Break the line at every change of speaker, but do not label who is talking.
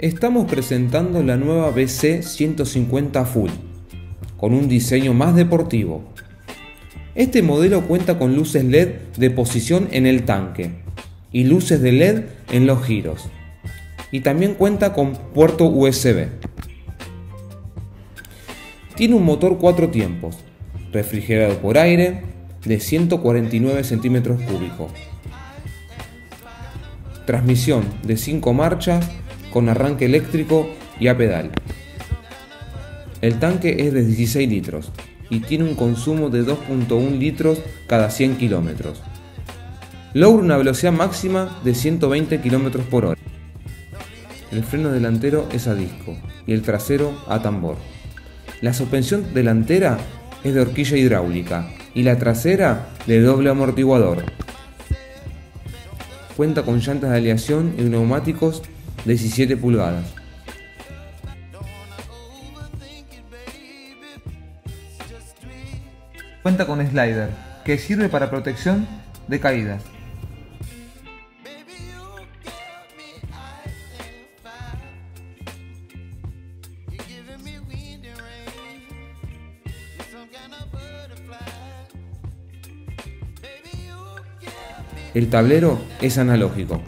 Estamos presentando la nueva BC 150 Full, con un diseño más deportivo. Este modelo cuenta con luces LED de posición en el tanque y luces de LED en los giros. Y también cuenta con puerto USB. Tiene un motor 4 tiempos, refrigerado por aire, de 149 centímetros cúbicos. Transmisión de 5 marchas con arranque eléctrico y a pedal. El tanque es de 16 litros y tiene un consumo de 2.1 litros cada 100 kilómetros. Logra una velocidad máxima de 120 kilómetros por hora. El freno delantero es a disco y el trasero a tambor. La suspensión delantera es de horquilla hidráulica y la trasera de doble amortiguador. Cuenta con llantas de aleación y neumáticos de 17 pulgadas. Cuenta con slider, que sirve para protección de caídas. El tablero es analógico.